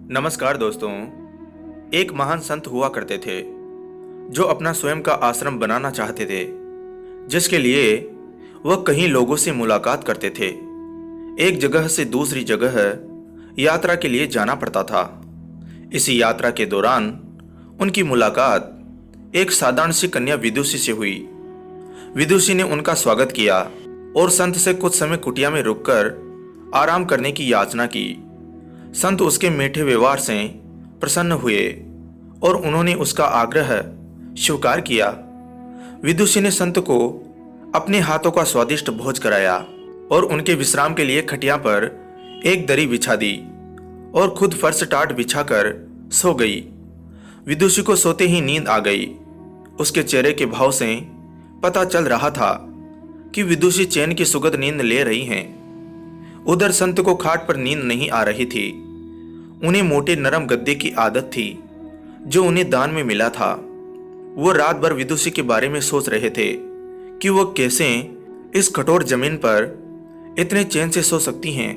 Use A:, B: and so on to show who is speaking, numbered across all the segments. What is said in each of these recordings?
A: नमस्कार दोस्तों। एक महान संत हुआ करते थे जो अपना स्वयं का आश्रम बनाना चाहते थे, जिसके लिए वह कई लोगों से मुलाकात करते थे। एक जगह से दूसरी जगह यात्रा के लिए जाना पड़ता था। इसी यात्रा के दौरान उनकी मुलाकात एक साधारण सी कन्या विदुषी से हुई। विदुषी ने उनका स्वागत किया और संत से कुछ समय कुटिया में रुककर आराम करने की याचना की। संत उसके मीठे व्यवहार से प्रसन्न हुए और उन्होंने उसका आग्रह स्वीकार किया। विदुषी ने संत को अपने हाथों का स्वादिष्ट भोज कराया और उनके विश्राम के लिए खटिया पर एक दरी बिछा दी और खुद फर्श टाट बिछाकर सो गई। विदुषी को सोते ही नींद आ गई। उसके चेहरे के भाव से पता चल रहा था कि विदुषी चैन की सुगध नींद ले रही हैं। उधर संत को खाट पर नींद नहीं आ रही थी। उन्हें मोटे नरम गद्दे की आदत थी जो उन्हें दान में मिला था। वो रात भर विदुषी के बारे में सोच रहे थे कि वो कैसे इस कठोर जमीन पर इतने चैन से सो सकती हैं।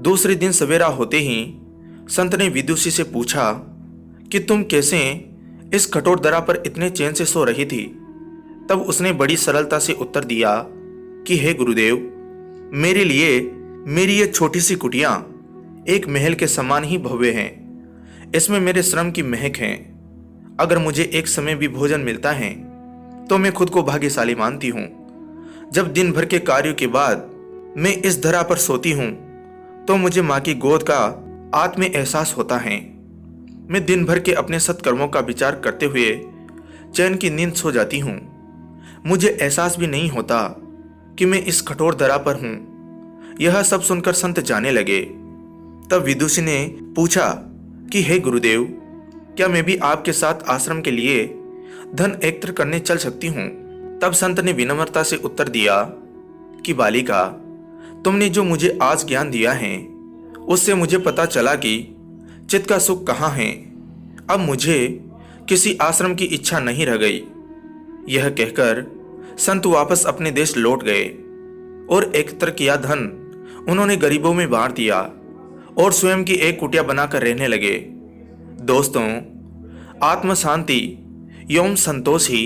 A: दूसरे दिन सवेरा होते ही संत ने विदुषी से पूछा कि तुम कैसे इस कठोर दरा पर इतने चैन से सो रही थी। तब उसने बड़ी सरलता से उत्तर दिया कि हे गुरुदेव, मेरे लिए मेरी ये छोटी सी कुटिया एक महल के समान ही भव्य है। इसमें मेरे श्रम की महक है। अगर मुझे एक समय भी भोजन मिलता है तो मैं खुद को भाग्यशाली मानती हूँ। जब दिन भर के कार्यों के बाद मैं इस धरा पर सोती हूँ तो मुझे माँ की गोद का आत्म एहसास होता है। मैं दिन भर के अपने सत्कर्मों का विचार करते हुए चैन की नींद सो जाती हूँ। मुझे एहसास भी नहीं होता कि मैं इस कठोर धरा पर हूँ। यह सब सुनकर संत जाने लगे। तब विदुषी ने पूछा कि हे गुरुदेव, क्या मैं भी आपके साथ आश्रम के लिए धन एकत्र करने चल सकती हूँ। तब संत ने विनम्रता से उत्तर दिया कि बालिका, तुमने जो मुझे आज ज्ञान दिया है उससे मुझे पता चला कि चित्त का सुख कहाँ है। अब मुझे किसी आश्रम की इच्छा नहीं रह गई। यह कहकर संत वापस अपने देश लौट गए और एकत्र किया धन उन्होंने गरीबों में बांट दिया और स्वयं की एक कुटिया बनाकर रहने लगे। दोस्तों, आत्म शांति एवं संतोष ही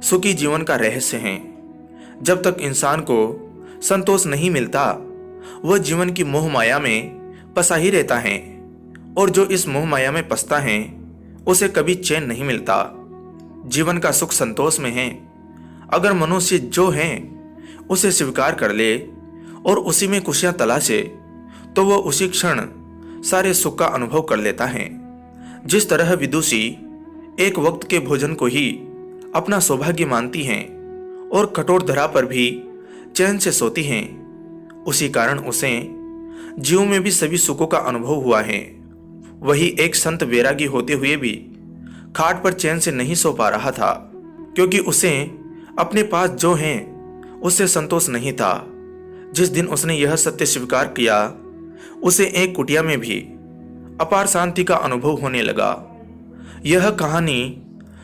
A: सुखी जीवन का रहस्य है। जब तक इंसान को संतोष नहीं मिलता वह जीवन की मोह माया में फंसा ही रहता है, और जो इस मोह माया में फंसता है उसे कभी चैन नहीं मिलता। जीवन का सुख संतोष में है। अगर मनुष्य जो है उसे स्वीकार कर ले और उसी में खुशियां तलाशे तो वह उसी क्षण सारे सुख का अनुभव कर लेता है। जिस तरह विदुषी एक वक्त के भोजन को ही अपना सौभाग्य मानती हैं और कठोर धरा पर भी चैन से सोती हैं, उसी कारण उसे जीवन में भी सभी सुखों का अनुभव हुआ है। वही एक संत वैरागी होते हुए भी खाट पर चैन से नहीं सो पा रहा था, क्योंकि उसे अपने पास जो है उससे संतोष नहीं था। जिस दिन उसने यह सत्य स्वीकार किया उसे एक कुटिया में भी अपार शांति का अनुभव होने लगा। यह कहानी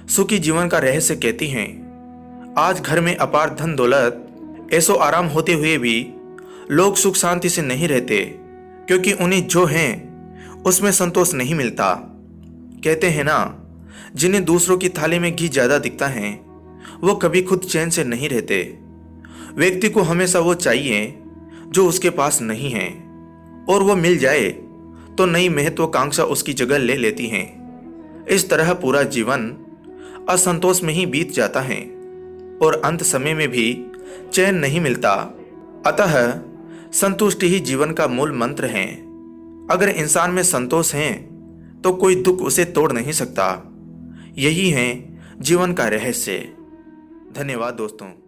A: सुखी जीवन का रहस्य कहती है। आज घर में अपार धन दौलत ऐसो आराम होते हुए भी लोग सुख शांति से नहीं रहते, क्योंकि उन्हें जो है उसमें संतोष नहीं मिलता। कहते हैं ना, जिन्हें दूसरों की थाली में घी ज्यादा दिखता है वो कभी खुद चैन से नहीं रहते। व्यक्ति को हमेशा वो चाहिए जो उसके पास नहीं है, और वो मिल जाए तो नई महत्वाकांक्षा उसकी जगह ले लेती है। इस तरह पूरा जीवन असंतोष में ही बीत जाता है और अंत समय में भी चैन नहीं मिलता। अतः संतुष्टि ही जीवन का मूल मंत्र है। अगर इंसान में संतोष है तो कोई दुख उसे तोड़ नहीं सकता। यही है जीवन का रहस्य। धन्यवाद दोस्तों।